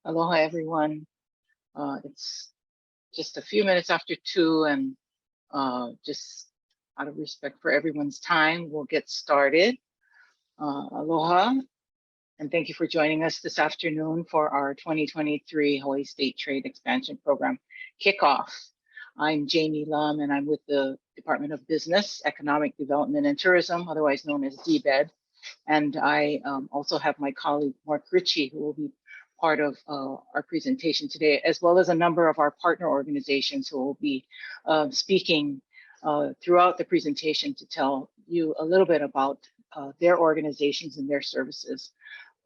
Aloha, everyone. It's just a few minutes after 2, and just out of respect for everyone's time, we'll get started. Aloha, and thank you for joining us this afternoon for our 2023 Hawaii State Trade Expansion Program Kickoff. I'm Jamie Lum, and I'm with the Department of Business, Economic Development, and Tourism, otherwise known as DBED. And I also have my colleague, Mark Ritchie, who will be part of our presentation today, as well as a number of our partner organizations who will be speaking throughout the presentation to tell you a little bit about their organizations and their services.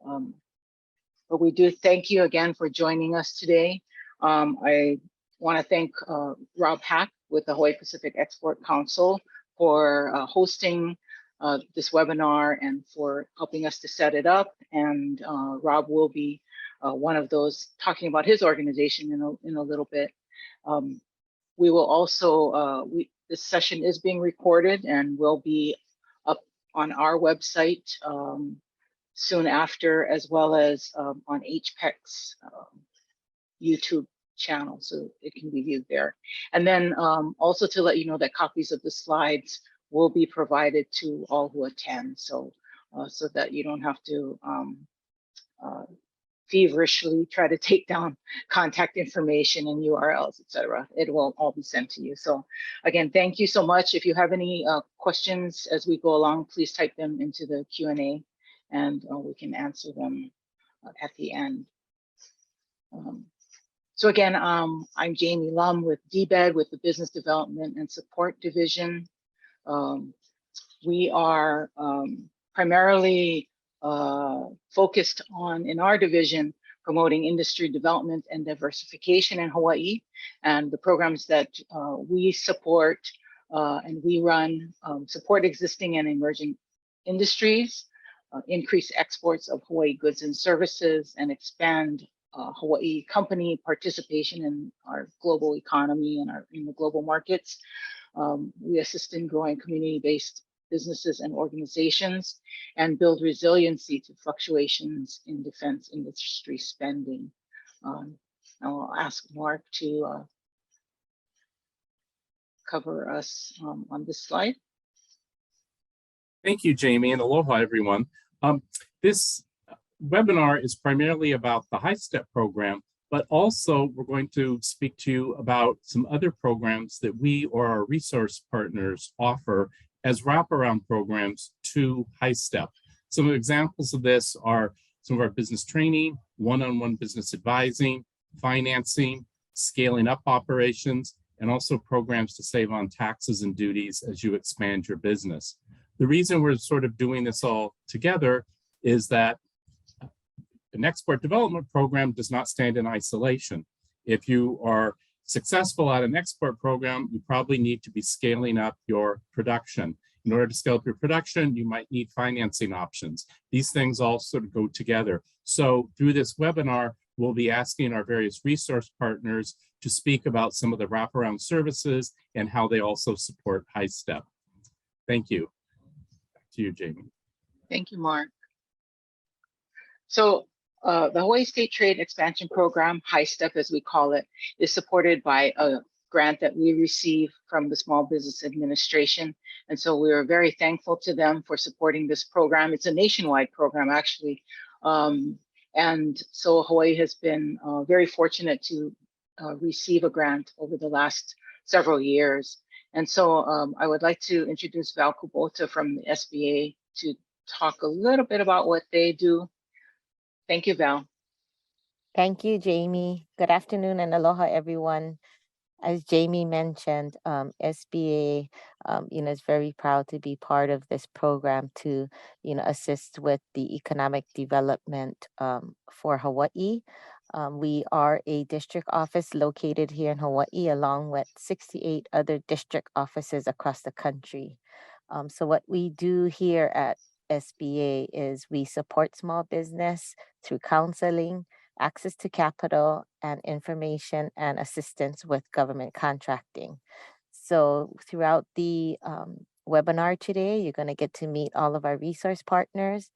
But we do thank you again for joining us today. I want to thank Rob Hack with the Hawaii Pacific Export Council for hosting this webinar and for helping us to set it up. And Rob will be one of those talking about his organization in a little bit. We will also, this session is being recorded and will be up on our website soon after, as well as on HPEC's YouTube channel, so it can be viewed there. And then also to let you know that copies of the slides will be provided to all who attend, so so that you don't have to feverishly try to take down contact information and URLs, etc. It will all be sent to you. So again, thank you so much. If you have any questions as we go along, please type them into the Q&A and we can answer them at the end. So again, I'm Jamie Lum with DBED, with the Business Development and Support Division. We are primarily focused on, in our division, promoting industry development and diversification in Hawaii. And the programs that we support and we run support existing and emerging industries, increase exports of Hawaii goods and services, and expand Hawaii company participation in our global economy and in the global markets. We assist in growing community-based businesses and organizations and build resiliency to fluctuations in defense industry spending. I'll ask Mark to cover us on this slide. Thank you, Jamie, and aloha, everyone. This webinar is primarily about the HiSTEP program, but also we're going to speak to you about some other programs that we or our resource partners offer as wraparound programs to HiSTEP. Some examples of this are some of our business training, one-on-one business advising, financing, scaling up operations, and also programs to save on taxes and duties as you expand your business. The reason we're sort of doing this all together is that an export development program does not stand in isolation. If you are successful at an export program, you probably need to be scaling up your production. In order to scale up your production, you might need financing options. These things all sort of go together. So through this webinar, we'll be asking our various resource partners to speak about some of the wraparound services and how they also support HiSTEP. Thank you. Back to you, Jamie. Thank you, Mark. So the Hawaii State Trade Expansion Program, HiSTEP as we call it, is supported by a grant that we receive from the Small Business Administration. And so we are very thankful to them for supporting this program. It's a nationwide program, actually. And so Hawaii has been very fortunate to receive a grant over the last several years. And so I would like to introduce Val Kubota from the SBA to talk a little bit about what they do. Thank you, Val. Thank you, Jamie. Good afternoon and aloha, everyone. As Jamie mentioned, SBA, is very proud to be part of this program to, assist with the economic development for Hawaii. We are a district office located here in Hawaii, along with 68 other district offices across the country. So what we do here at SBA is we support small business through counseling, access to capital, and information and assistance with government contracting. So throughout the webinar today, you're going to get to meet all of our resource partners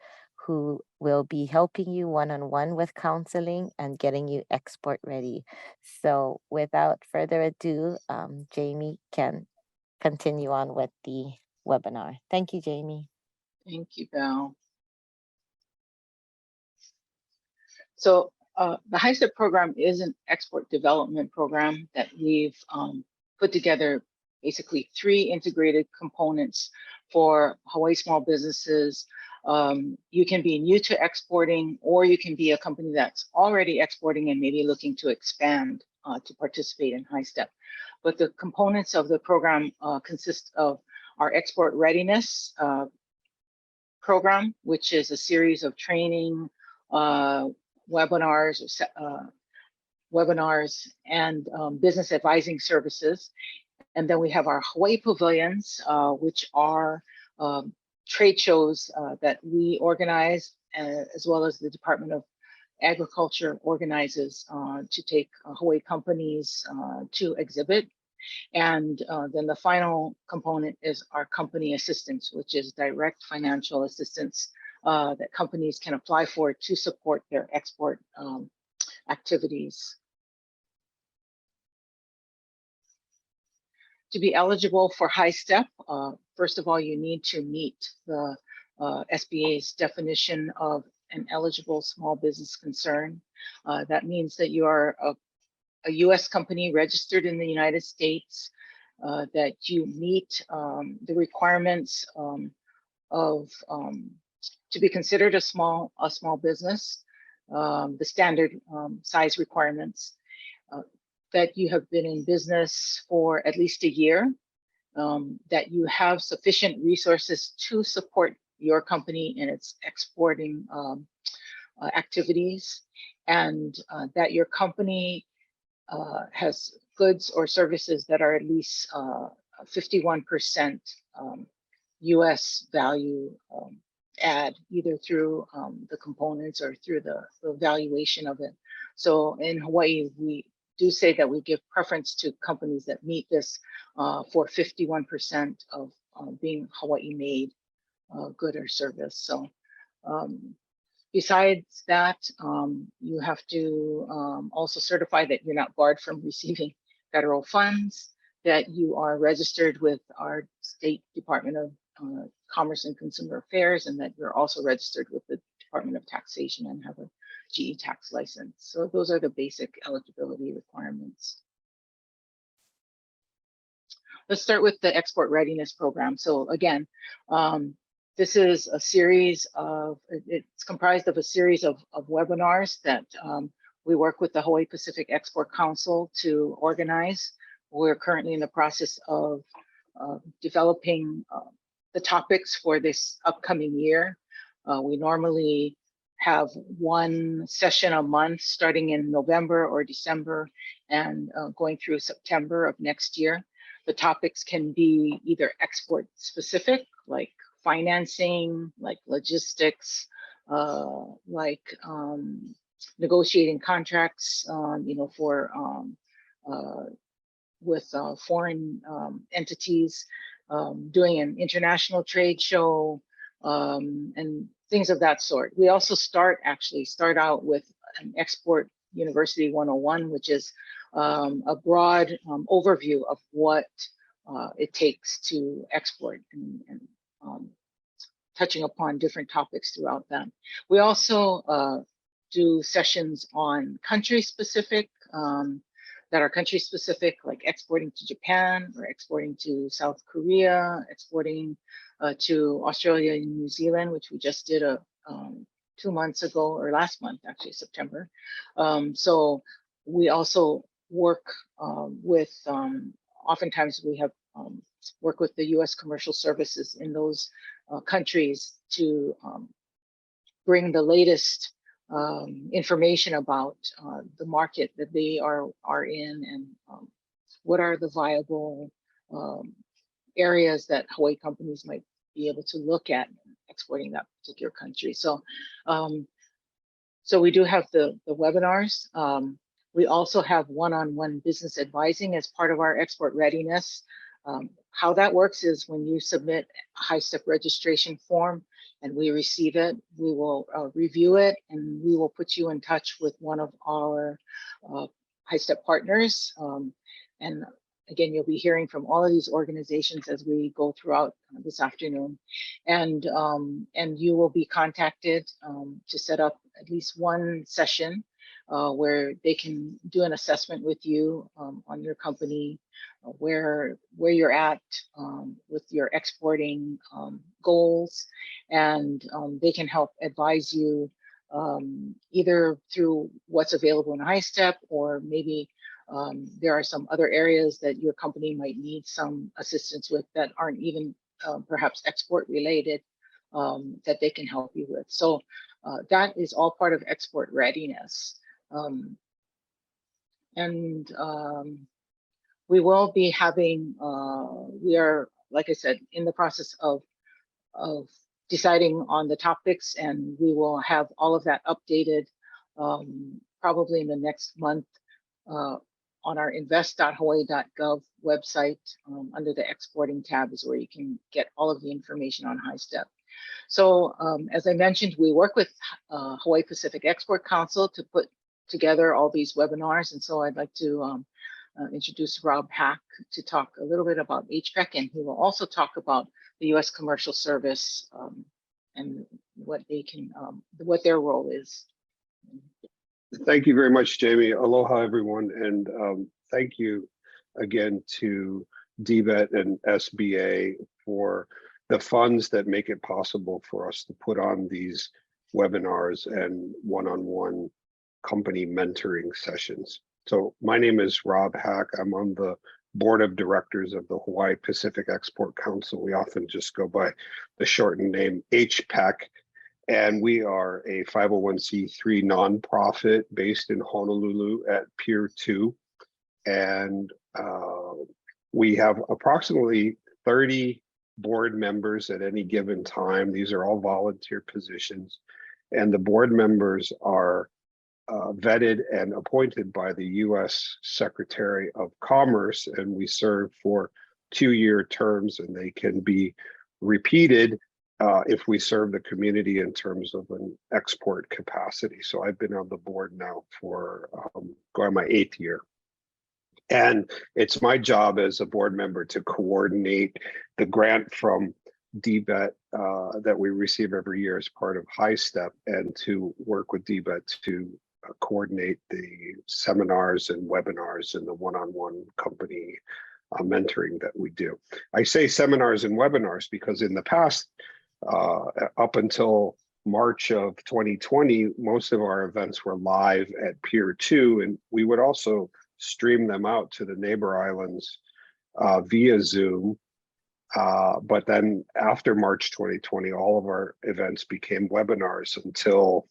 who will be helping you one-on-one with counseling and getting you export ready. So without further ado, Jamie can continue on with the webinar. Thank you, Jamie. Thank you, Val. So the HiSTEP program is an export development program that we've put together basically 3 integrated components for Hawaii small businesses. You can be new to exporting, or you can be a company that's already exporting and maybe looking to expand to participate in HiSTEP. But the components of the program consist of our export readiness program, which is a series of training, webinars and business advising services. And then we have our Hawaii pavilions, which are trade shows that we organize, as well as the Department of Agriculture organizes to take Hawaii companies to exhibit. And then the final component is our company assistance, which is direct financial assistance that companies can apply for to support their export activities. To be eligible for HiSTEP, first of all, you need to meet the SBA's definition of an eligible small business concern. That means that you are a US company registered in the United States, that you meet the requirements of to be considered a small business, the standard size requirements, that you have been in business for at least a year, that you have sufficient resources to support your company in its exporting activities, and that your company has goods or services that are at least 51% US value add, either through the components or through the valuation of it. So in Hawaii, we do say that we give preference to companies that meet this for 51% of being Hawaii made good or service. So besides that, you have to also certify that you're not barred from receiving federal funds, that you are registered with our State Department of Commerce and Consumer Affairs, and that you're also registered with the Department of Taxation and have a GE tax license. So those are the basic eligibility requirements. Let's start with the export readiness program. So again, this is a series of, it's comprised of a series of webinars that we work with the Hawaii Pacific Export Council to organize. We're currently in the process of developing the topics for this upcoming year. We normally have one session a month starting in November or December and going through September of next year. The topics can be either export specific, like financing, like logistics, like negotiating contracts, you know, for with foreign entities, doing an international trade show, and things of that sort. We also start out with an Export University 101, which is a broad overview of what it takes to export, and touching upon different topics throughout that. We also do sessions on country specific, that are country specific, like exporting to Japan or exporting to South Korea, exporting to Australia and New Zealand, which we just did 2 months ago, or last month, actually, September. So we also work with, oftentimes we have work with the US commercial services in those countries to bring the latest information about the market that they are in, and what are the viable areas that Hawaii companies might be able to look at exporting that particular country. So so we do have the webinars. We also have one-on-one business advising as part of our export readiness. How that works is when you submit a HiSTEP registration form and we receive it, we will review it, and we will put you in touch with one of our HiSTEP partners. And again, you'll be hearing from all of these organizations as we go throughout this afternoon. And you will be contacted to set up at least one session where they can do an assessment with you on your company, where you're at with your exporting goals, and they can help advise you either through what's available in HiSTEP, or maybe there are some other areas that your company might need some assistance with that aren't even perhaps export related, that they can help you with. So that is all part of export readiness. We will be having, we are, like I said, in the process of deciding on the topics, and we will have all of that updated probably in the next month on our invest.hawaii.gov website. Under the exporting tab is where you can get all of the information on HiSTEP. So as I mentioned, we work with Hawaii Pacific Export Council to put together all these webinars, and so I'd like to introduce Rob Hack to talk a little bit about HPEC, and he will also talk about the U.S. Commercial Service and what they can, what their role is. Thank you very much, Jamie. Aloha, everyone, and thank you again to DBET and SBA for the funds that make it possible for us to put on these webinars and one-on-one company mentoring sessions. So my name is Rob Hack. I'm on the board of directors of the Hawaii Pacific Export Council. We often just go by the shortened name HPEC. And we are a 501c3 nonprofit based in Honolulu at Pier 2. And we have approximately 30 board members at any given time. These are all volunteer positions. And the board members are vetted and appointed by the U.S. Secretary of Commerce, and we serve for 2-year terms, and they can be repeated if we serve the community in terms of an export capacity. So I've been on the board now for going my 8th year. And it's my job as a board member to coordinate the grant from DBET that we receive every year as part of HiSTEP, and to work with DBET to coordinate the seminars and webinars and the one-on-one company mentoring that we do. I say seminars and webinars because in the past, up until March of 2020, most of our events were live at Pier 2, and we would also stream them out to the neighbor islands via Zoom. But then after March 2020, all of our events became webinars until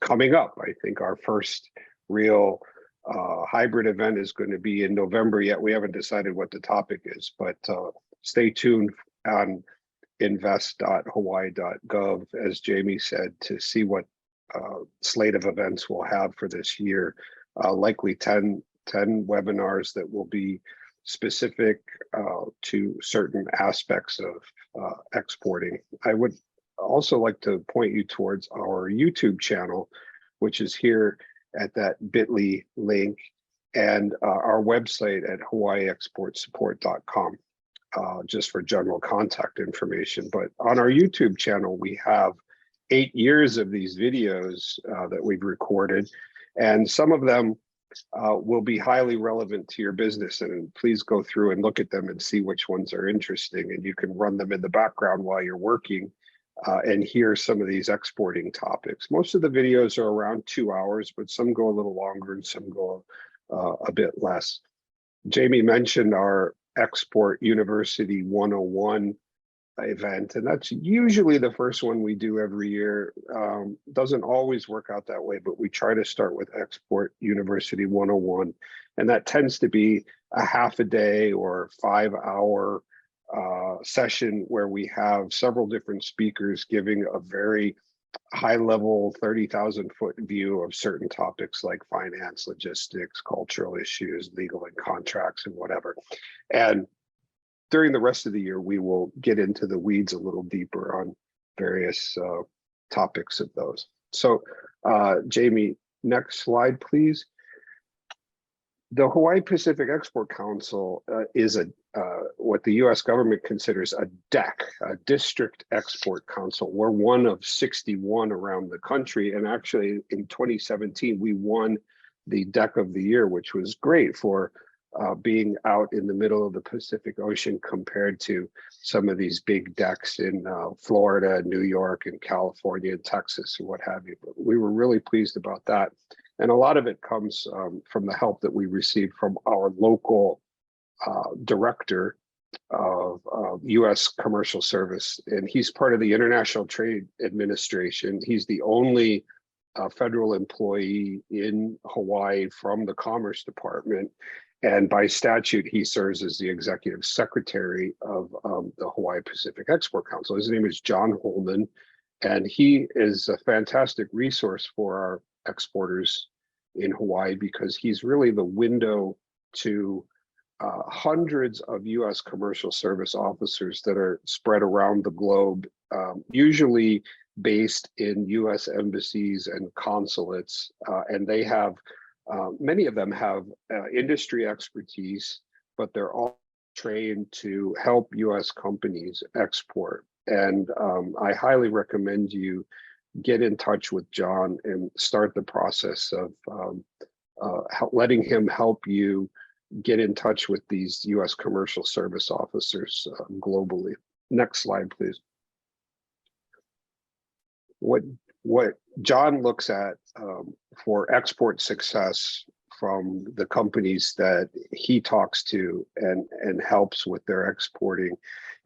coming up. I think our first real hybrid event is going to be in November, yet we haven't decided what the topic is, but stay tuned on invest.hawaii.gov, as Jamie said, to see what slate of events we'll have for this year. Likely 10 webinars that will be specific to certain aspects of exporting. I would also like to point you towards our YouTube channel, which is here at that bit.ly link, and our website at hawaiiexportsupport.com. Just for general contact information. But on our YouTube channel, we have 8 years of these videos that we've recorded, and some of them will be highly relevant to your business. And please go through and look at them and see which ones are interesting, and you can run them in the background while you're working and hear some of these exporting topics. Most of the videos are around 2 hours, but some go a little longer and some go a bit less. Jamie mentioned our Export University 101 event, and that's usually the first one we do every year. Doesn't always work out that way, but we try to start with Export University 101, and that tends to be a half a day or 5-hour session where we have several different speakers giving a very high-level 30,000-foot view of certain topics like finance, logistics, cultural issues, legal and contracts, and whatever. And during the rest of the year, we will get into the weeds a little deeper on various topics of those. So Jamie, next slide, please. The Hawaii Pacific Export Council is what the U.S. government considers a DEC, a District Export Council. We're one of 61 around the country, and actually in 2017 we won the DEC of the Year, which was great for being out in the middle of the Pacific Ocean compared to some of these big DECs in Florida, New York, and California, and Texas, and what have you. But we were really pleased about that. And a lot of it comes from the help that we received from our local director of U.S. Commercial Service. And he's part of the International Trade Administration. He's the only federal employee in Hawaii from the Commerce Department. And by statute, he serves as the executive secretary of the Hawaii Pacific Export Council. His name is John Holman, and he is a fantastic resource for our exporters in Hawaii because he's really the window to hundreds of U.S. commercial service officers that are spread around the globe, usually based in U.S. embassies and consulates, and they have many of them have industry expertise, but they're all trained to help U.S. companies export. And I highly recommend you get in touch with John and start the process of letting him help you get in touch with these U.S. commercial service officers globally. Next slide, please. What John looks at for export success from the companies that he talks to and helps with their exporting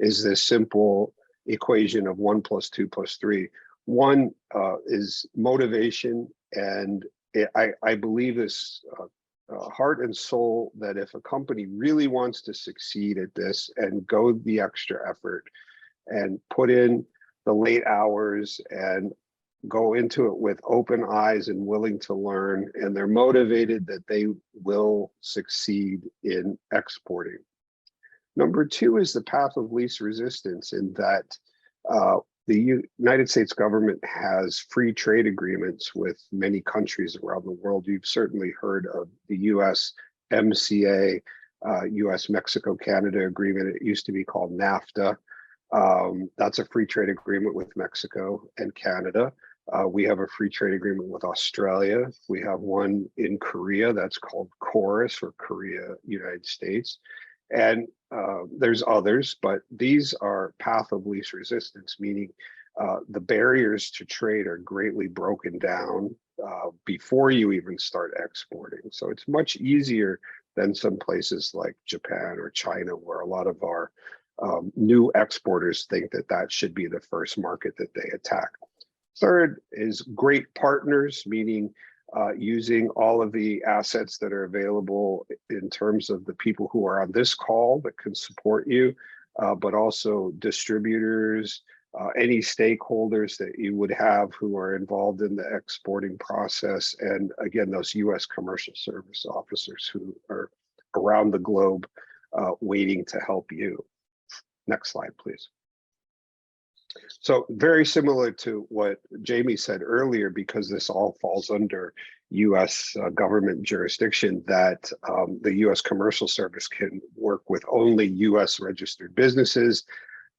is this simple equation of 1 + 2 + 3. One is motivation, and I believe this heart and soul that if a company really wants to succeed at this and go the extra effort and put in the late hours and go into it with open eyes and willing to learn, and they're motivated, that they will succeed in exporting. Number two is the path of least resistance, in that the United States government has free trade agreements with many countries around the world. You've certainly heard of the USMCA, US-Mexico-Canada agreement. It used to be called NAFTA. That's a free trade agreement with Mexico and Canada. We have a free trade agreement with Australia. We have one in Korea that's called KORUS, or Korea, United States. And there's others, but these are path of least resistance, meaning the barriers to trade are greatly broken down before you even start exporting. So it's much easier than some places like Japan or China, where a lot of our new exporters think that that should be the first market that they attack. Third is great partners, meaning using all of the assets that are available in terms of the people who are on this call that can support you, but also distributors, any stakeholders that you would have who are involved in the exporting process, and again, those U.S. commercial service officers who are around the globe waiting to help you. Next slide, please. So very similar to what Jamie said earlier, because this all falls under U.S. Government jurisdiction, that the U.S. Commercial Service can work with only U.S. registered businesses.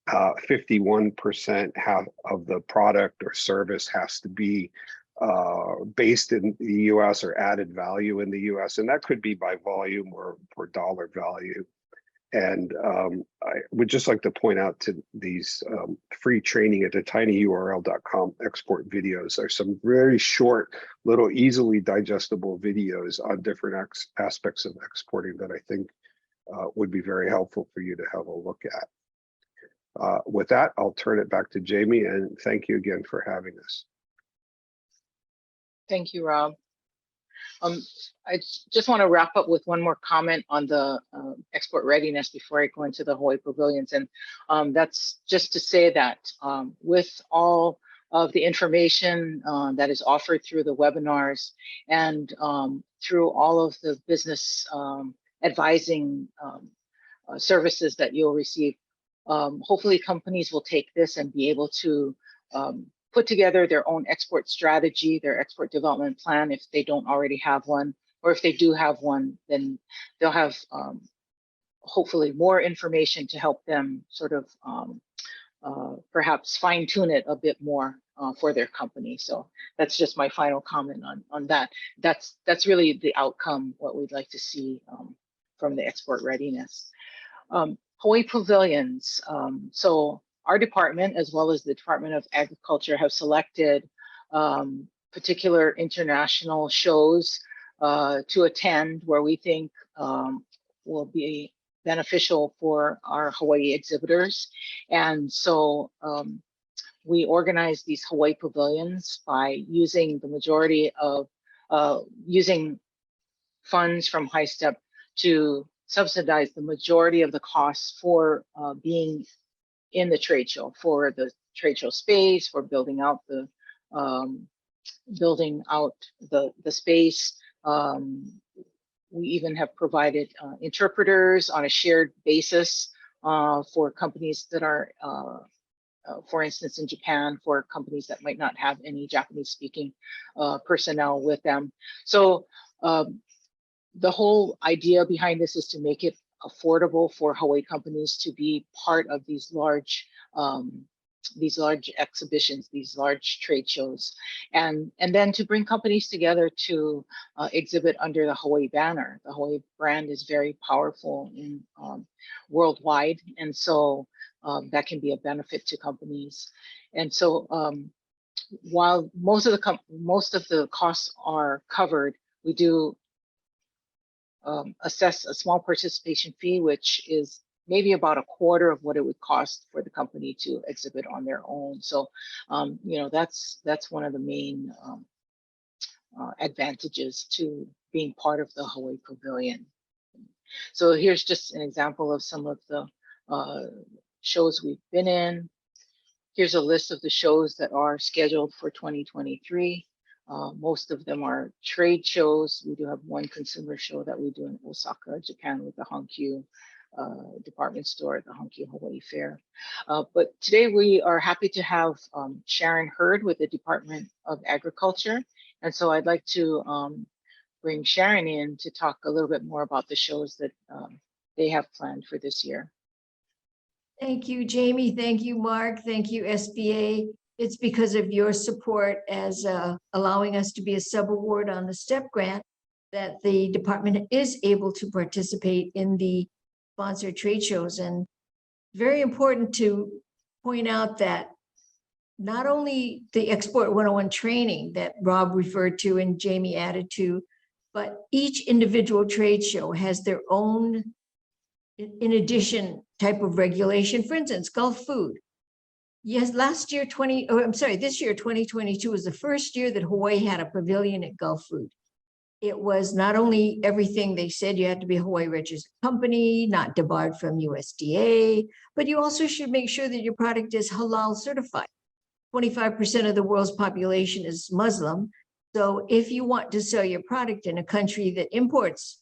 51% of the product or service has to be based in the U.S. or added value in the U.S. And that could be by volume or for dollar value. And I would just like to point out to these free training at tinyurl.com export videos. There's some very short, little easily digestible videos on different aspects of exporting that I think would be very helpful for you to have a look at. With that, I'll turn it back to Jamie, and thank you again for having us. Thank you, Rob. I just want to wrap up with one more comment on the export readiness before I go into the Hawaii pavilions. And that's just to say that with all of the information that is offered through the webinars and through all of the business advising services that you'll receive, hopefully companies will take this and be able to put together their own export strategy, their export development plan if they don't already have one, or if they do have one, then they'll have hopefully more information to help them sort of perhaps fine tune it a bit more for their company. So that's just my final comment on that. That's really the outcome, what we'd like to see from the export readiness. Hawaii pavilions. So our department, as well as the Department of Agriculture, have selected particular international shows to attend where we think will be beneficial for our Hawaii exhibitors. And so we organize these Hawaii pavilions by using the majority of, using funds from HiSTEP to subsidize the majority of the costs for being in the trade show, for the trade show space, for building out the space. We even have provided interpreters on a shared basis for companies that are, for instance, in Japan, for companies that might not have any Japanese speaking personnel with them. So the whole idea behind this is to make it affordable for Hawaii companies to be part of these large exhibitions, these large trade shows, and then to bring companies together to exhibit under the Hawaii banner. The Hawaii brand is very powerful in worldwide, and so that can be a benefit to companies. And so while most of the costs are covered, we do assess a small participation fee, which is maybe about a quarter of what it would cost for the company to exhibit on their own. So, you know, that's one of the main advantages to being part of the Hawaii Pavilion. So here's just an example of some of the shows we've been in. Here's a list of the shows that are scheduled for 2023. Most of them are trade shows. We do have one consumer show that we do in Osaka, Japan, with the Hankyu department store, the Hankyu Hawaii Fair. But today we are happy to have Sharon Hurd with the Department of Agriculture. And so I'd like to bring Sharon in to talk a little bit more about the shows that they have planned for this year. Thank you, Jamie. Thank you, Mark. Thank you, SBA. It's because of your support as allowing us to be a sub-award on the STEP grant that the department is able to participate in the sponsored trade shows. And very important to point out that not only the Export 101 training that Rob referred to and Jamie added to, but each individual trade show has their own, in addition, type of regulation. For instance, Gulf food. Yes, this year, 2022 was the first year that Hawaii had a pavilion at Gulf Food. It was not only everything they said you had to be a Hawaii registered company, not debarred from USDA, but you also should make sure that your product is halal certified. 25% of the world's population is Muslim. So if you want to sell your product in a country that imports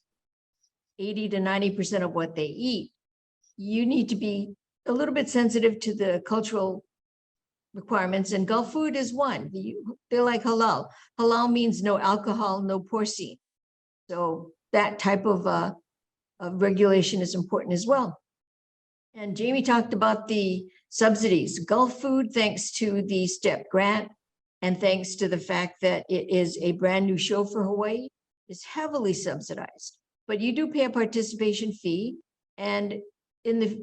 80 to 90% of what they eat, you need to be a little bit sensitive to the cultural requirements, and Gulf Food is one. They're like halal. Halal means no alcohol, no porcine. So that type of regulation is important as well. And Jamie talked about the subsidies. Gulf Food, thanks to the STEP grant and thanks to the fact that it is a brand new show for Hawaii, is heavily subsidized. But you do pay a participation fee, and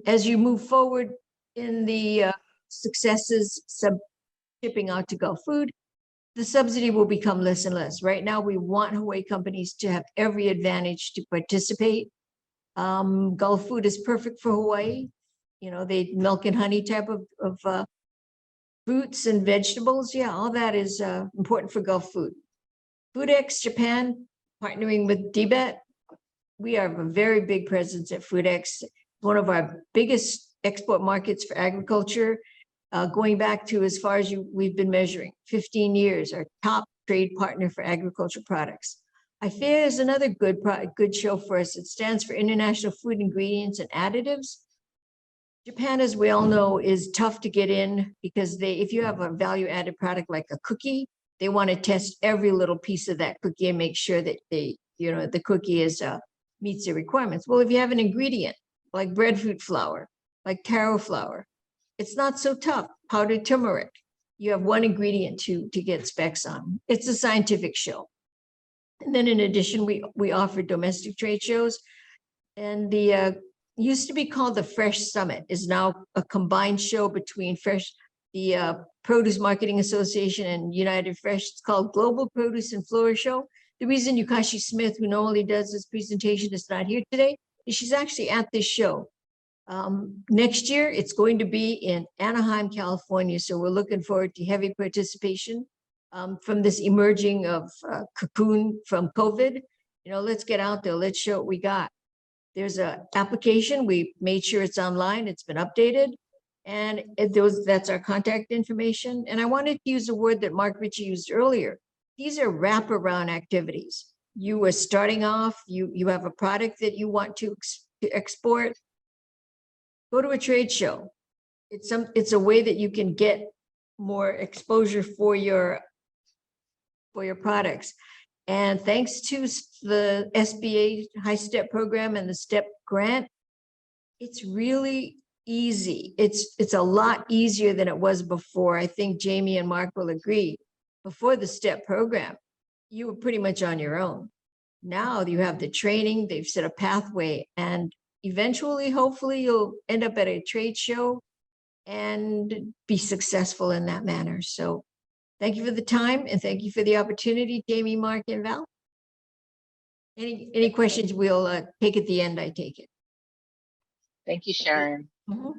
as you move forward in the successes shipping out to Gulf Food, the subsidy will become less and less. Right now, we want Hawaii companies to have every advantage to participate. Gulf Food is perfect for Hawaii. You know, they milk and honey type of fruits and vegetables. Yeah, all that is important for Gulf Food. FoodX Japan, partnering with DBET. We have a very big presence at FoodX, one of our biggest export markets for agriculture, going back to as far as we've been measuring, 15 years, our top trade partner for agricultural products. IFAIR is another good show for us. It stands for International Food Ingredients and Additives. Japan, as we all know, is tough to get in because if you have a value added product like a cookie, they want to test every little piece of that cookie and make sure that the cookie meets the requirements. Well, if you have an ingredient like breadfruit flour, like taro flour, it's not so tough. Powdered turmeric, you have one ingredient to get specs on. It's a scientific show. And then in addition, we offer domestic trade shows, and the used to be called the Fresh Summit is now a combined show between the Produce Marketing Association and United Fresh. It's called Global Produce and Flora Show. The reason Yukashi Smith, who normally does this presentation, is not here today is she's actually at this show. Next year, it's going to be in Anaheim, California. So we're looking forward to heavy participation from this emerging of cocoon from COVID. Let's get out there. Let's show what we got. There's an application. We made sure it's online. It's been updated. And that's our contact information. And I wanted to use a word that Mark Ritchie used earlier. These are wraparound activities. You are starting off, you have a product that you want to export. Go to a trade show. It's a way that you can get more exposure for your products. And thanks to the SBA HiSTEP program and the STEP grant, it's really easy. It's a lot easier than it was before. I think Jamie and Mark will agree. Before the STEP program, you were pretty much on your own. Now you have the training, they've set a pathway, and eventually, hopefully, you'll end up at a trade show and be successful in that manner. So thank you for the time, and thank you for the opportunity, Jamie, Mark, and Val. Any questions we'll take at the end, I take it. Thank you, Sharon. Mm-hmm.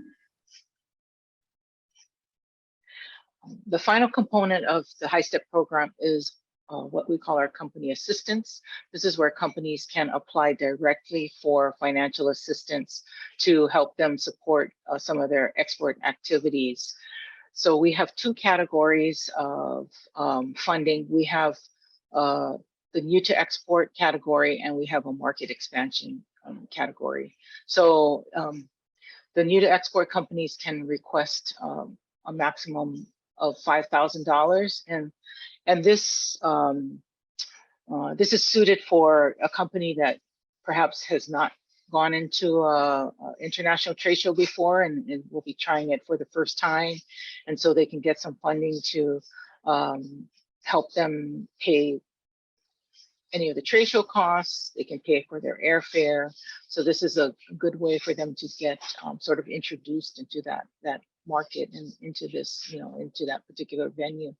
The final component of the HiSTEP program is what we call our company assistance. This is where companies can apply directly for financial assistance to help them support some of their export activities. So we have two categories of funding. We have the new to export category, and we have a market expansion category. So the new to export companies can request a maximum of $5,000, and this this is suited for a company that perhaps has not gone into a international trade show before and will be trying it for the first time, and so they can get some funding to help them pay any of the trade show costs. They can pay for their airfare. So this is a good way for them to get sort of introduced into that market and into this, into that particular venue.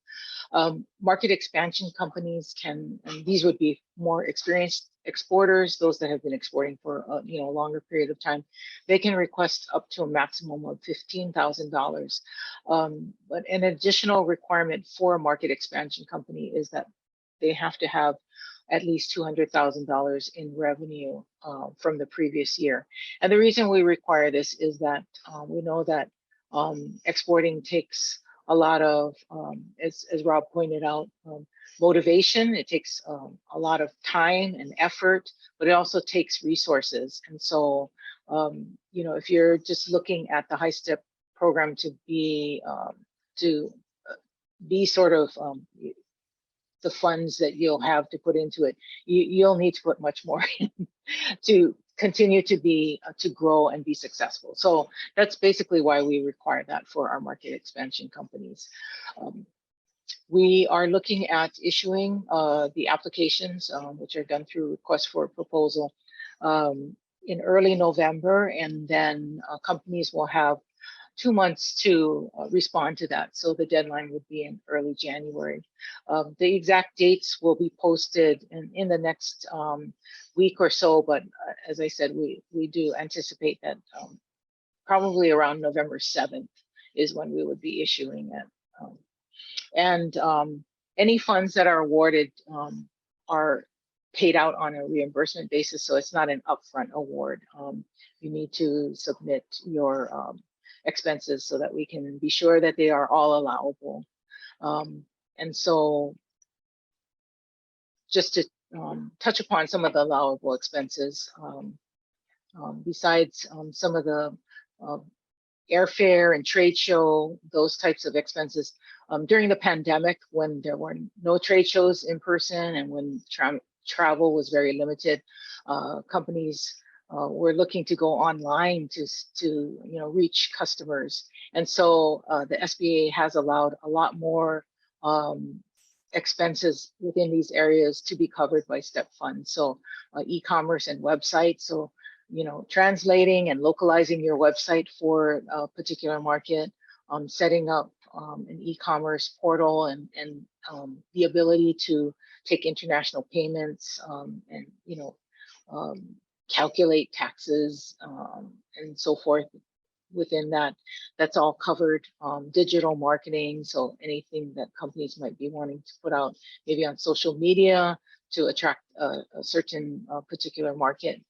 Market expansion companies can, and these would be more experienced exporters, those that have been exporting for a longer period of time. They can request up to a maximum of $15,000. But an additional requirement for a market expansion company is that they have to have at least $200,000 in revenue from the previous year. And the reason we require this is that we know that exporting takes a lot of, as Rob pointed out, motivation. It takes a lot of time and effort, but it also takes resources. And so, if you're just looking at the HiSTEP program to be sort of the funds that you'll have to put into it, you'll need to put much more in to continue to grow and be successful. So that's basically why we require that for our market expansion companies. We are looking at issuing the applications, which are done through request for proposal in early November, and then companies will have 2 months to respond to that. So the deadline would be in early January. The exact dates will be posted in the next week or so, but as I said, we do anticipate that probably around November 7th is when we would be issuing it. And any funds that are awarded are paid out on a reimbursement basis, so it's not an upfront award. You need to submit your expenses so that we can be sure that they are all allowable. And so just to touch upon some of the allowable expenses, besides some of the airfare and trade show, those types of expenses. During the pandemic, when there were no trade shows in person and when travel was very limited, companies were looking to go online to reach customers. And so the SBA has allowed a lot more expenses within these areas to be covered by STEP funds. So e-commerce and websites. So translating and localizing your website for a particular market, setting up an e-commerce portal and the ability to take international payments and calculate taxes and so forth. Within that, that's all covered. Digital marketing, so anything that companies might be wanting to put out maybe on social media to attract a certain particular market,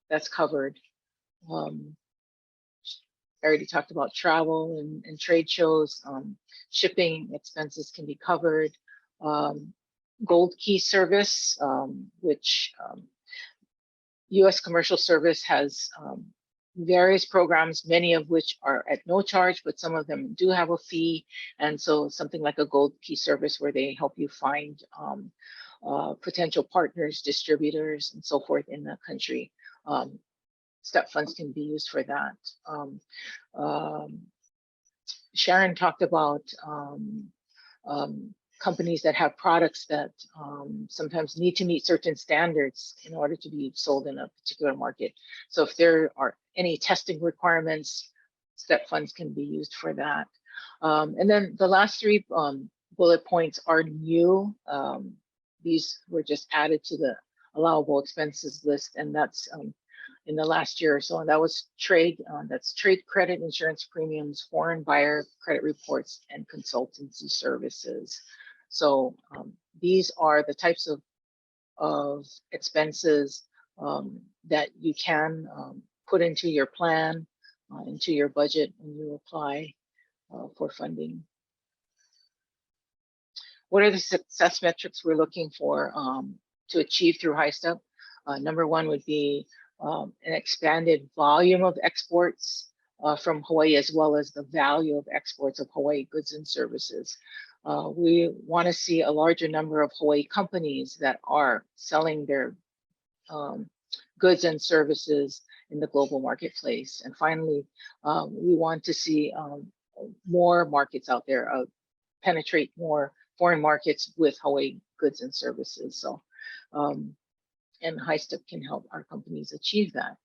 that's covered. I already talked about travel and trade shows. Shipping expenses can be covered. Gold Key service, which U.S. Commercial Service has various programs, many of which are at no charge, but some of them do have a fee. And so something like a Gold Key service where they help you find potential partners, distributors, and so forth in the country. STEP funds can be used for that. Sharon talked about companies that have products that sometimes need to meet certain standards in order to be sold in a particular market. So if there are any testing requirements, STEP funds can be used for that. And then the last three bullet points are new. These were just added to the allowable expenses list, and that's in the last year or so. And that was trade, that's trade credit insurance premiums, foreign buyer credit reports, and consultancy services. So these are the types of expenses that you can put into your plan, into your budget when you apply for funding. What are the success metrics we're looking for to achieve through HiSTEP? Number one would be an expanded volume of exports from Hawaii, as well as the value of exports of Hawaii goods and services. We want to see a larger number of Hawaii companies that are selling their goods and services in the global marketplace. And finally, we want to see more markets out there, penetrate more foreign markets with Hawaii goods and services. So, and HiSTEP can help our companies achieve that.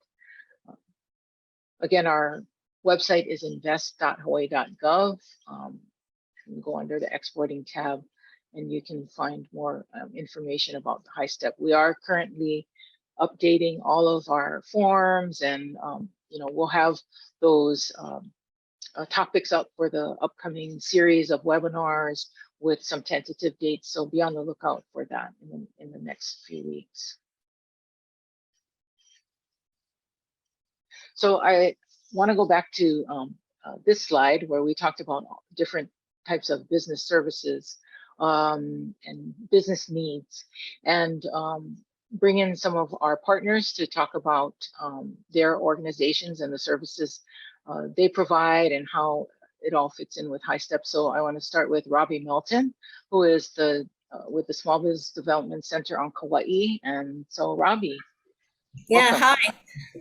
Again, our website is invest.hawaii.gov. You can go under the exporting tab and you can find more information about the HiSTEP. We are currently updating all of our forms, and we'll have those topics up for the upcoming series of webinars with some tentative dates. So be on the lookout for that in the next few weeks. So I want to go back to this slide where we talked about different types of business services and business needs, and bring in some of our partners to talk about their organizations and the services they provide and how it all fits in with HiSTEP. So I want to start with Robbie Melton, who is with the Small Business Development Center on Kauai. And so Robbie. Yeah, welcome. hi.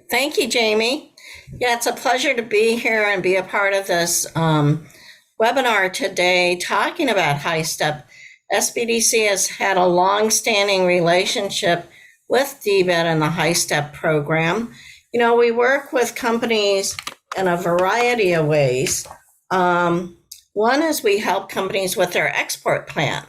Thank you, Jamie. Yeah, it's a pleasure to be here and be a part of this webinar today talking about HiSTEP. SBDC has had a long-standing relationship with DBET and the HiSTEP program. We work with companies in a variety of ways. One is we help companies with their export plan.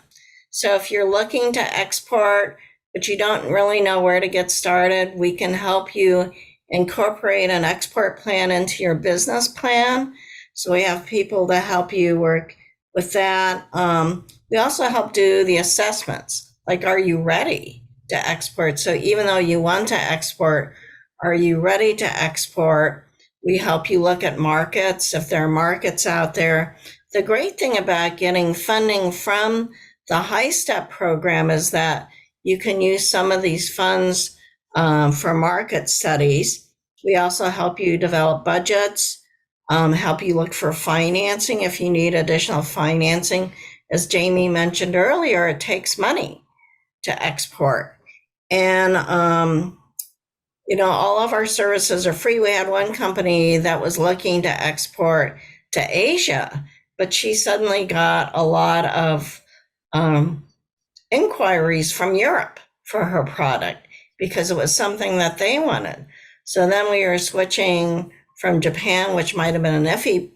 So if you're looking to export, but you don't really know where to get started, we can help you incorporate an export plan into your business plan. So we have people to help you work with that. We also help do the assessments, like, are you ready to export? So even though you want to export, are you ready to export? We help you look at markets, if there are markets out there. The great thing about getting funding from the HiSTEP program is that you can use some of these funds for market studies. We also help you develop budgets. help you look for financing if you need additional financing. As Jamie mentioned earlier, it takes money to export. And, all of our services are free. We had one company that was looking to export to Asia, but she suddenly got a lot of inquiries from Europe for her product because it was something that they wanted. So then we were switching from Japan, which might have been an iffy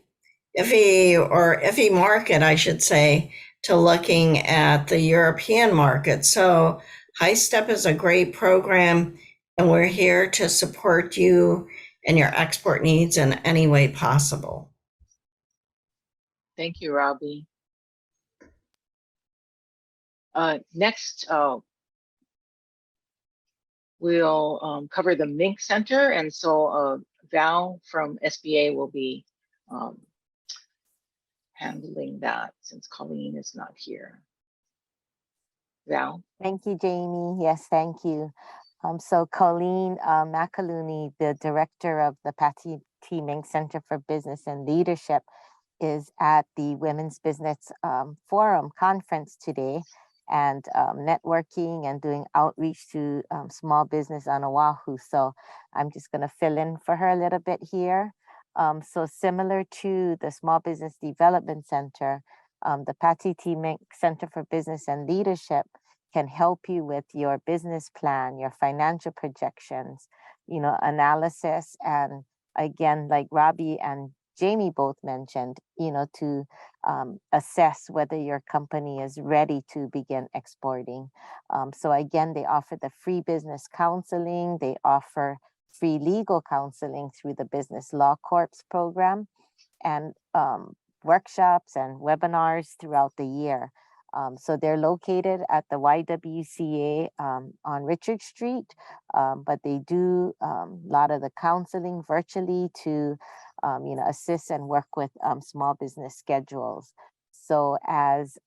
market, I should say, to looking at the European market. So HiSTEP is a great program, and we're here to support you and your export needs in any way possible. Thank you, Robbie. Next, we'll cover the Mink Center, and so Val from SBA will be handling that since Colleen is not here. Val? Thank you, Jamie. Yes, thank you. So Colleen McAlooney, the director of the Patty T. Mink Center for Business and Leadership, is at the Women's Business Forum conference today, and networking and doing outreach to small business on Oahu. So I'm just going to fill in for her a little bit here. So similar to the Small Business Development Center, the Patty T. Mink Center for Business and Leadership can help you with your business plan, your financial projections, analysis, and again, like Robbie and Jamie both mentioned, to assess whether your company is ready to begin exporting. So again, they offer the free business counseling. They offer free legal counseling through the Business Law Corps program, and workshops and webinars throughout the year. So they're located at the YWCA on Richard Street, but they do a lot of the counseling virtually to assist and work with small business schedules. So as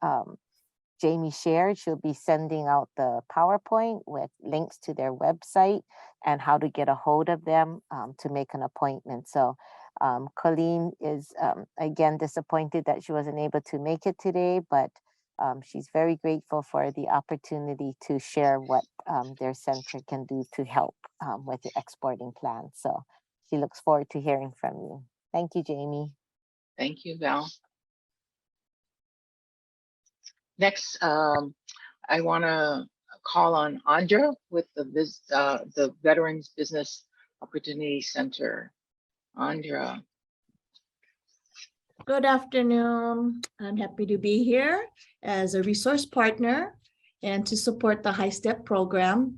Jamie shared, she'll be sending out the PowerPoint with links to their website and how to get a hold of them to make an appointment. So Colleen is again disappointed that she wasn't able to make it today, but she's very grateful for the opportunity to share what their center can do to help with the exporting plan. So she looks forward to hearing from you. Thank you, Jamie. Thank you, Val. Next, I want to call on Andra with the Veterans Business Opportunity Center. Andra. Good afternoon. I'm happy to be here as a resource partner and to support the HiSTEP program.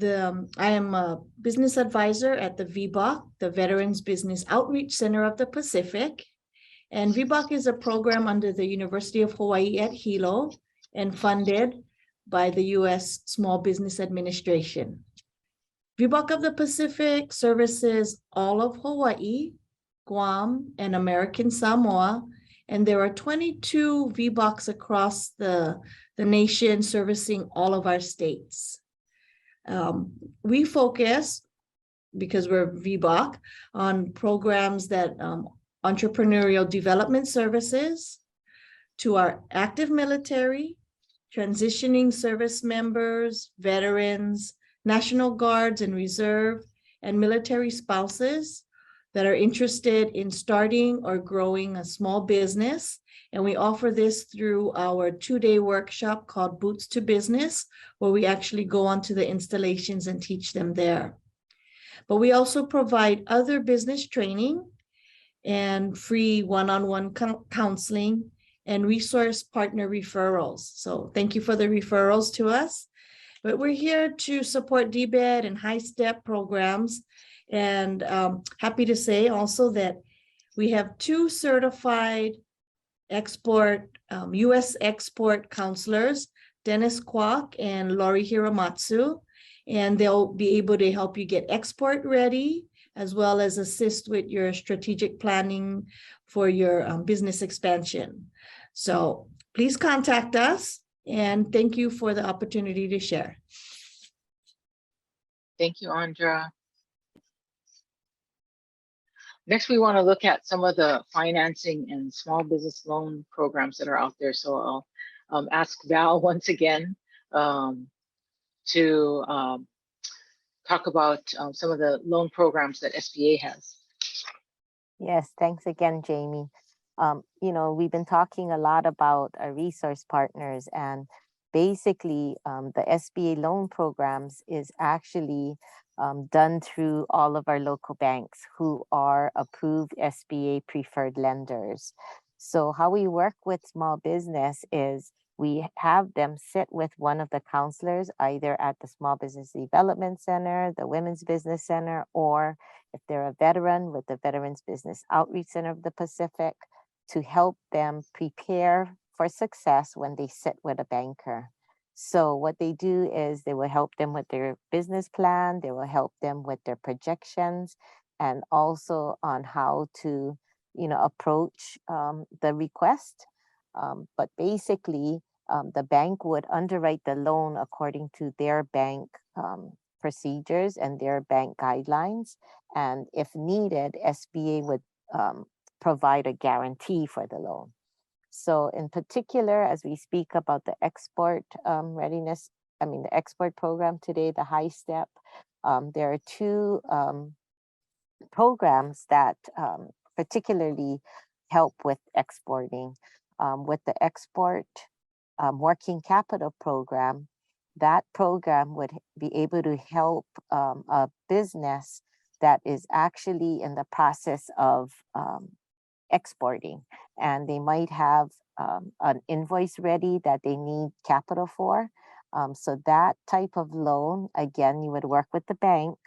I am a business advisor at the VBOC, the Veterans Business Outreach Center of the Pacific. And VBOC is a program under the University of Hawaii at Hilo and funded by the U.S. Small Business Administration. VBOC of the Pacific services all of Hawaii, Guam, and American Samoa, and there are 22 VBOCs across the nation servicing all of our states. We focus, because we're VBOC, on programs that entrepreneurial development services to our active military, transitioning service members, veterans, National Guards and Reserve, and military spouses that are interested in starting or growing a small business. And we offer this through our 2-day workshop called Boots to Business, where we actually go onto the installations and teach them there. But we also provide other business training and free one-on-one counseling and resource partner referrals. So thank you for the referrals to us. But we're here to support DBED and HiSTEP programs. And happy to say also that we have 2 certified U.S. export counselors, Dennis Kwok and Lori Hiramatsu, and they'll be able to help you get export ready, as well as assist with your strategic planning for your business expansion. So please contact us, and thank you for the opportunity to share. Thank you, Andra. Next, we want to look at some of the financing and small business loan programs that are out there. So I'll ask Val once again to talk about some of the loan programs that SBA has. Yes, thanks again, Jamie. We've been talking a lot about our resource partners, and basically the SBA loan programs is actually done through all of our local banks who are approved SBA preferred lenders. So how we work with small business is we have them sit with one of the counselors, either at the Small Business Development Center, the Women's Business Center, or if they're a veteran, with the Veterans Business Outreach Center of the Pacific, to help them prepare for success when they sit with a banker. So what they do is they will help them with their business plan, they will help them with their projections, and also on how to, approach the request. But basically, the bank would underwrite the loan according to their bank procedures and their bank guidelines. And if needed, SBA would provide a guarantee for the loan. So in particular, as we speak about the export readiness, the export program today, the HiSTEP, there are two programs that particularly help with exporting. With the export working capital program, that program would be able to help a business that is actually in the process of exporting, and they might have an invoice ready that they need capital for. So that type of loan, again, you would work with the bank,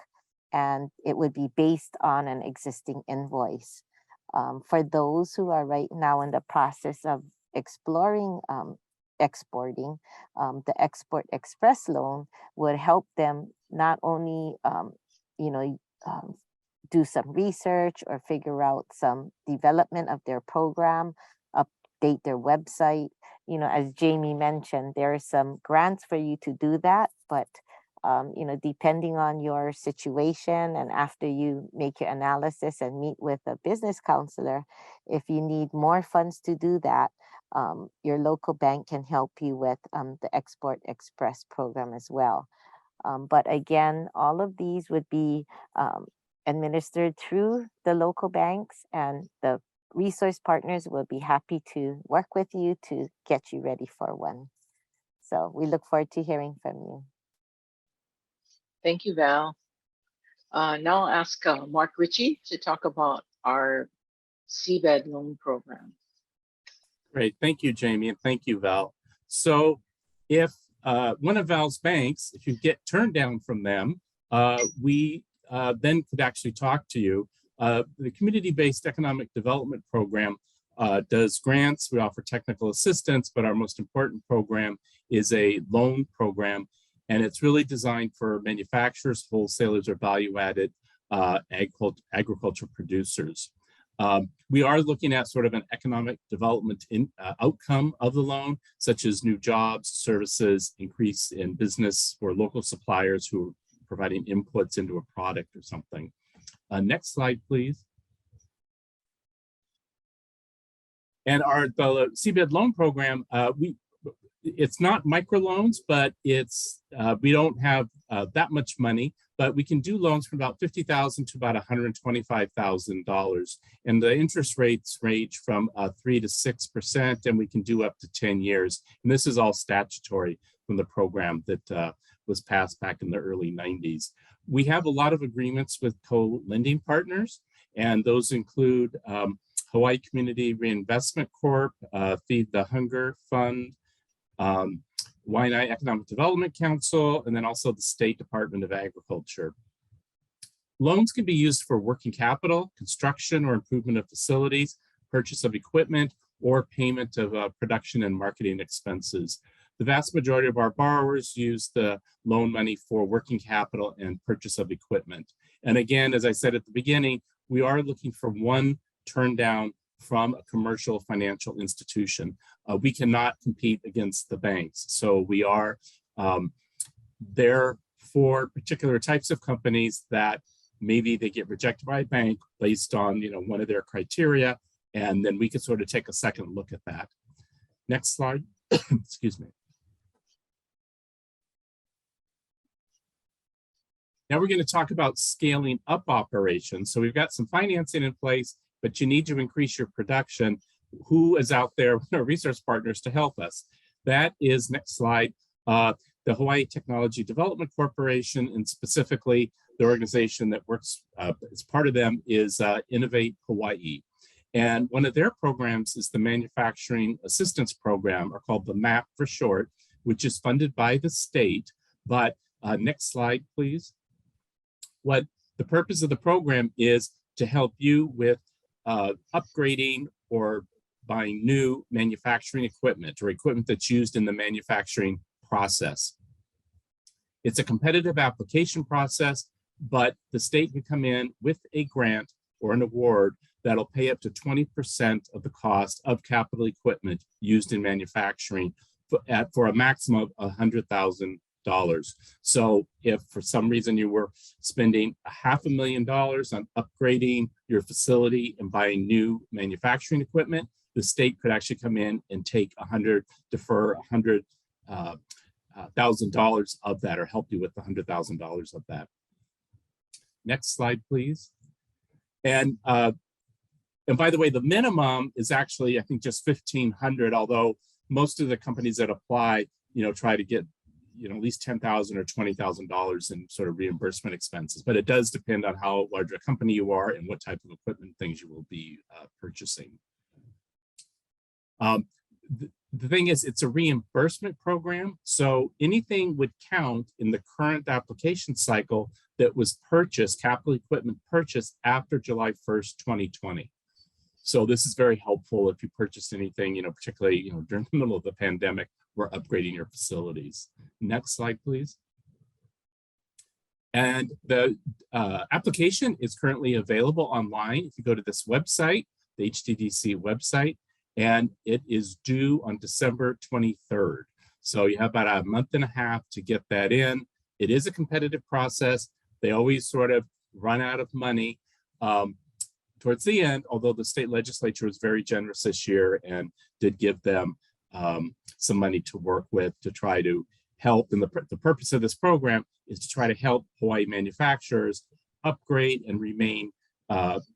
and it would be based on an existing invoice. For those who are right now in the process of exploring exporting, the Export Express loan would help them not only do some research or figure out some development of their program, update their website. As Jamie mentioned, there are some grants for you to do that, but depending on your situation and after you make your analysis and meet with a business counselor, if you need more funds to do that, your local bank can help you with the Export Express program as well. But again, all of these would be administered through the local banks, and the resource partners will be happy to work with you to get you ready for one. So we look forward to hearing from you. Thank you, Val. Now I'll ask Mark Ritchie to talk about our seabed loan program. Great, thank you, Jamie, and thank you, Val. So if one of Val's banks, if you get turned down from them, we then could actually talk to you. The Community-Based Economic Development Program does grants. We offer technical assistance, but our most important program is a loan program, and it's really designed for manufacturers, wholesalers, or value-added agriculture producers. We are looking at sort of an economic development outcome of the loan, such as new jobs, services, increase in business for local suppliers who are providing inputs into a product or something. Next slide, please. And the seabed loan program, it's not microloans, but it's we don't have that much money, but we can do loans from about $50,000 to about $125,000, and the interest rates range from 3 to 6%, and we can do up to 10 years. And this is all statutory from the program that was passed back in the early 90s. We have a lot of agreements with co-lending partners, and those include Hawaii Community Reinvestment Corp, Feed the Hunger Fund, Waianae Economic Development Council, and then also the State Department of Agriculture. Loans can be used for working capital, construction or improvement of facilities, purchase of equipment, or payment of production and marketing expenses. The vast majority of our borrowers use the loan money for working capital and purchase of equipment. And again, as I said at the beginning, we are looking for one turn down from a commercial financial institution. We cannot compete against the banks. So we are there for particular types of companies that maybe they get rejected by a bank based on, one of their criteria, and then we can sort of take a second look at that. Next slide. Excuse me. Now we're going to talk about scaling up operations. So we've got some financing in place, but you need to increase your production. Who is out there with our resource partners to help us? That is, next slide, the Hawaii Technology Development Corporation, and specifically the organization that works as part of them is Innovate Hawaii. And one of their programs is the Manufacturing Assistance Program, or called the MAP for short, which is funded by the state. But next slide, please. What the purpose of the program is to help you with upgrading or buying new manufacturing equipment or equipment that's used in the manufacturing process. It's a competitive application process, but the state can come in with a grant or an award that'll pay up to 20% of the cost of capital equipment used in manufacturing for a maximum of $100,000. So if for some reason you were spending $500,000 on upgrading your facility and buying new manufacturing equipment, the state could actually come in and take defer $100,000 of that, or help you with the $100,000 of that. Next slide, please. And by the way, the minimum is actually, I think, just $1,500, although most of the companies that apply, try to get, at least $10,000 or $20,000 in sort of reimbursement expenses. But it does depend on how large a company you are and what type of equipment things you will be purchasing. The thing is, it's a reimbursement program, so anything would count in the current application cycle that was purchased, capital equipment purchased after July 1st, 2020. So this is very helpful if you purchased anything, particularly, during the middle of the pandemic, or upgrading your facilities. Next slide, please. And the application is currently available online. If you go to this website, the HTDC website, and it is due on December 23rd. So you have about a month and a half to get that in. It is a competitive process. They always sort of run out of money towards the end, although the state legislature was very generous this year and did give them some money to work with to try to help. And the purpose of this program is to try to help Hawaii manufacturers upgrade and remain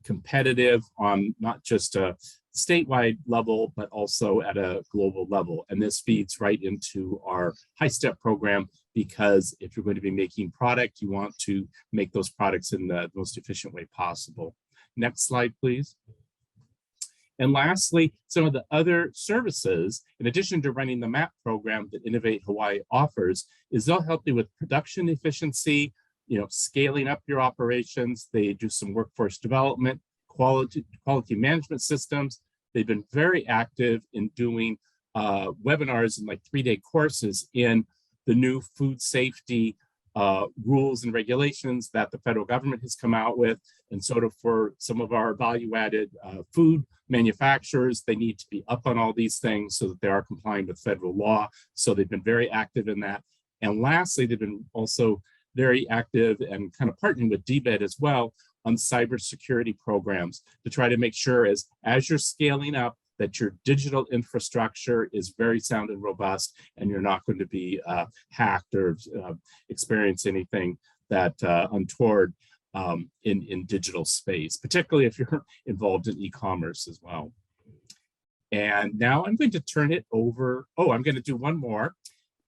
competitive on not just a statewide level, but also at a global level. And this feeds right into our HiSTEP program, because if you're going to be making product, you want to make those products in the most efficient way possible. Next slide, please. And lastly, some of the other services, in addition to running the MAP program that Innovate Hawaii offers, is they'll help you with production efficiency, scaling up your operations. They do some workforce development, quality management systems. They've been very active in doing webinars and 3-day courses in the new food safety rules and regulations that the federal government has come out with. And sort of for some of our value-added food manufacturers, they need to be up on all these things so that they are complying with federal law. So they've been very active in that. And lastly, they've been also very active and kind of partnering with DBED as well on cybersecurity programs to try to make sure as you're scaling up that your digital infrastructure is very sound and robust, and you're not going to be hacked or experience anything that untoward in digital space, particularly if you're involved in e-commerce as well. And now I'm going to turn it over. Oh, I'm going to do one more.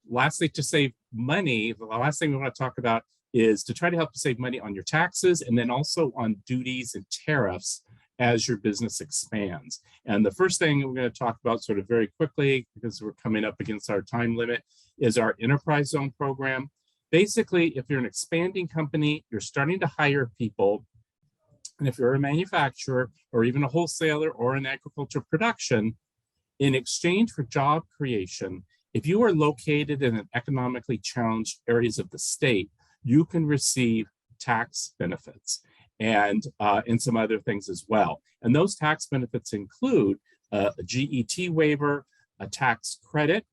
Lastly, to save money, the last thing we want to talk about is to try to help you save money on your taxes, and then also on duties and tariffs as your business expands. And the first thing we're going to talk about sort of very quickly, because we're coming up against our time limit, is our enterprise zone program. Basically, if you're an expanding company, you're starting to hire people, and if you're a manufacturer or even a wholesaler or an agriculture production, in exchange for job creation, if you are located in an economically challenged areas of the state, you can receive tax benefits and some other things as well. And those tax benefits include a GET waiver, a tax credit,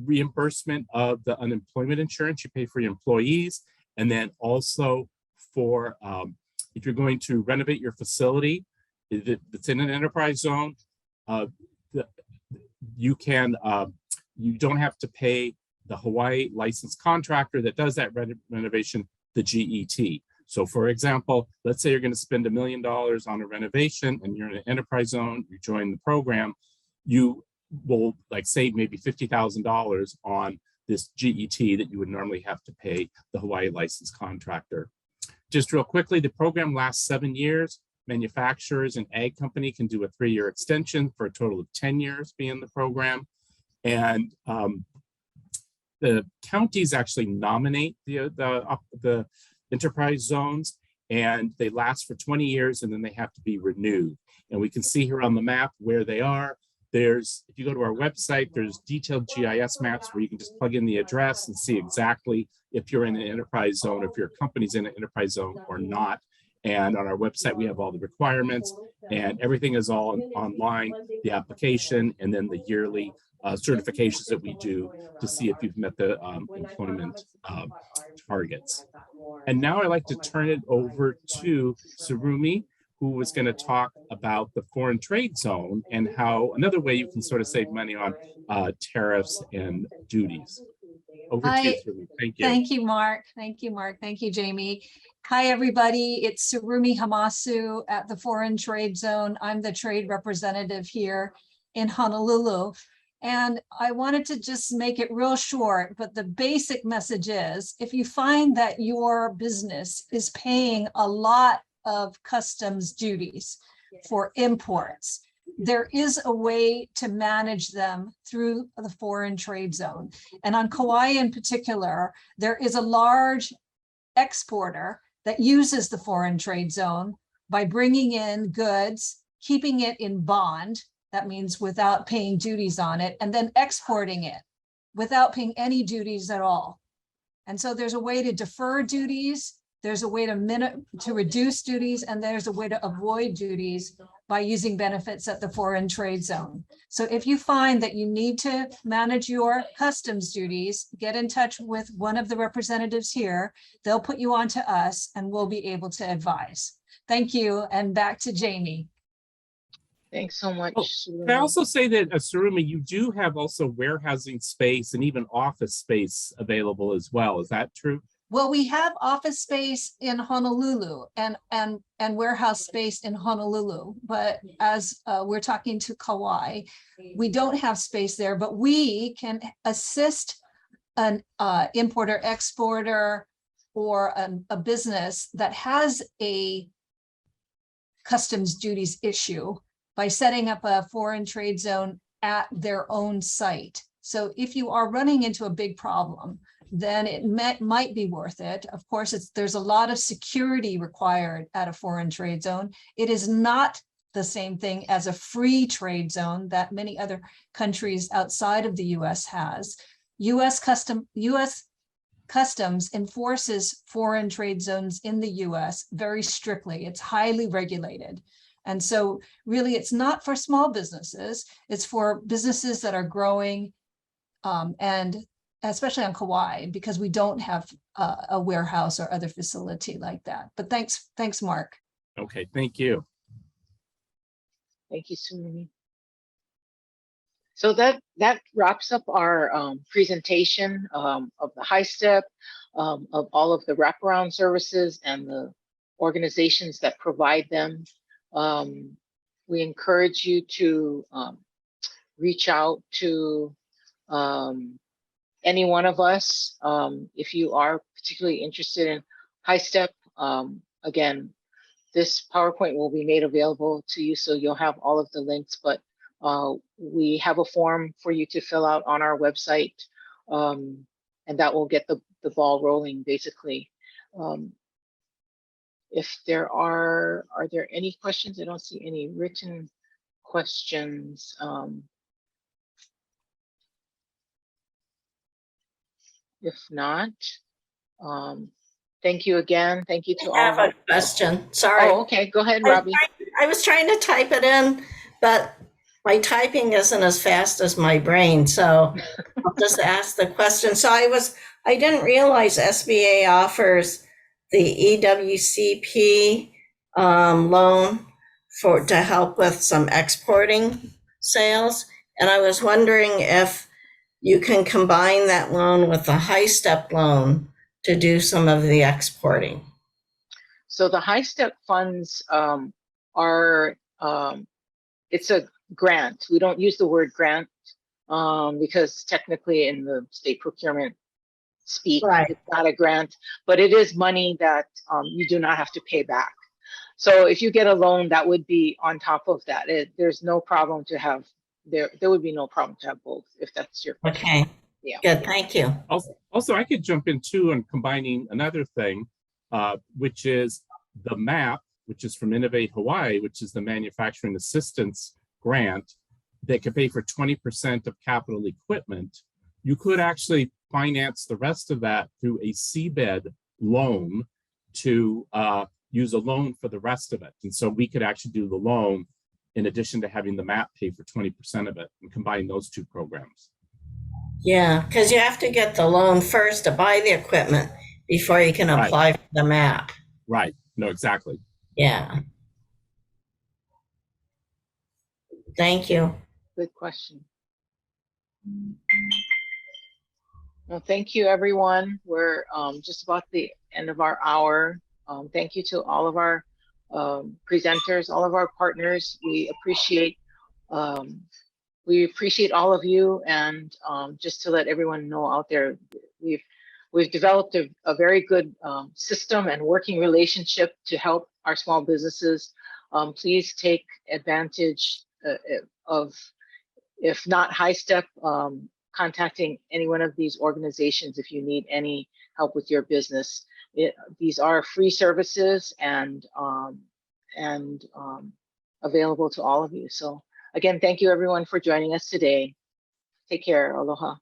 reimbursement of the unemployment insurance you pay for your employees, And then also for if you're going to renovate your facility that's in an enterprise zone, you don't have to pay the Hawaii licensed contractor that does that renovation, the GET. So for example, let's say you're going to spend $1 million on a renovation and you're in an enterprise zone, you join the program, you will like save maybe $50,000 on this GET that you would normally have to pay the Hawaii licensed contractor. Just real quickly, the program lasts 7 years. Manufacturers and ag company can do a 3-year extension for a total of 10 years being in the program. And the counties actually nominate the enterprise zones, and they last for 20 years, and then they have to be renewed. And we can see here on the map where they are. If you go to our website, there's detailed GIS maps where you can just plug in the address and see exactly if you're in an enterprise zone, if your company's in an enterprise zone or not. And on our website, we have all the requirements, and everything is all online, the application, and then the yearly certifications that we do to see if you've met the employment targets. And now I'd like to turn it over to Surumi, who was going to talk about the foreign trade zone and how another way you can sort of save money on tariffs and duties. Over to you, Surumi. Thank you. Thank you, Mark. Thank you, Mark. Thank you, Jamie. Hi, everybody. It's Surumi Hamasu at the Foreign Trade Zone. I'm the trade representative here in Honolulu. And I wanted to just make it real short, but the basic message is, if you find that your business is paying a lot of customs duties for imports, there is a way to manage them through the foreign trade zone. And on Kauai in particular, there is a large exporter that uses the foreign trade zone by bringing in goods, keeping it in bond, that means without paying duties on it, and then exporting it without paying any duties at all. And so there's a way to defer duties, there's a way to reduce duties, and there's a way to avoid duties by using benefits at the foreign trade zone. So if you find that you need to manage your customs duties, get in touch with one of the representatives here. They'll put you on to us and we'll be able to advise. Thank you, and back to Jamie. Thanks so much. Can I also say that, Surumi, you do have also warehousing space and even office space available as well. Is that true? Well, we have office space in Honolulu and warehouse space in Honolulu, but as we're talking to Kauai, we don't have space there, but we can assist an importer, exporter, or a business that has a customs duties issue by setting up a foreign trade zone at their own site. So if you are running into a big problem, then it might be worth it. Of course, there's a lot of security required at a foreign trade zone. It is not the same thing as a free trade zone that many other countries outside of the US has. US Customs enforces foreign trade zones in the US very strictly. It's highly regulated. And so really it's not for small businesses, it's for businesses that are growing, and especially on Kauai, because we don't have a warehouse or other facility like that. But thanks, Mark. Okay, thank you. Thank you, Surumi. So that wraps up our presentation of the HiSTEP, of all of the wraparound services and the organizations that provide them. We encourage you to reach out to any one of us if you are particularly interested in HiSTEP. Again, this PowerPoint will be made available to you, so you'll have all of the links, but we have a form for you to fill out on our website, and that will get the ball rolling, basically. If there are there any questions? I don't see any written questions. If not, thank you again. Thank you to all. I have a question. Sorry. Oh, okay. Go ahead, Robbie. I was trying to type it in, but my typing isn't as fast as my brain, so I'll just ask the question. So I didn't realize SBA offers the EWCP loan to help with some exporting sales. And I was wondering if you can combine that loan with the HiSTEP loan to do some of the exporting. So the HiSTEP funds are, it's a grant. We don't use the word grant because technically in the state procurement speak, Right. it's not a grant, but it is money that you do not have to pay back. So if you get a loan, that would be on top of that. There's no problem to have, there would be no problem to have both, if that's your question. Okay. Yeah. Good. Thank you. Also, I could jump in too and combining another thing, which is the MAP, which is from Innovate Hawaii, which is the manufacturing assistance grant that could pay for 20% of capital equipment. You could actually finance the rest of that through a seabed loan to use a loan for the rest of it. And so we could actually do the loan in addition to having the MAP pay for 20% of it and combine those two programs. Yeah, because you have to get the loan first to buy the equipment before you can apply for the MAP. Right. No, exactly. Yeah. Thank you. Good question. Well, thank you, everyone. We're just about the end of our hour. Thank you to all of our presenters, all of our partners. We appreciate all of you. And just to let everyone know out there, we've developed a very good system and working relationship to help our small businesses. Please take advantage of, if not HiSTEP, contacting any one of these organizations if you need any help with your business. These are free services and available to all of you. So again, thank you everyone for joining us today. Take care. Aloha.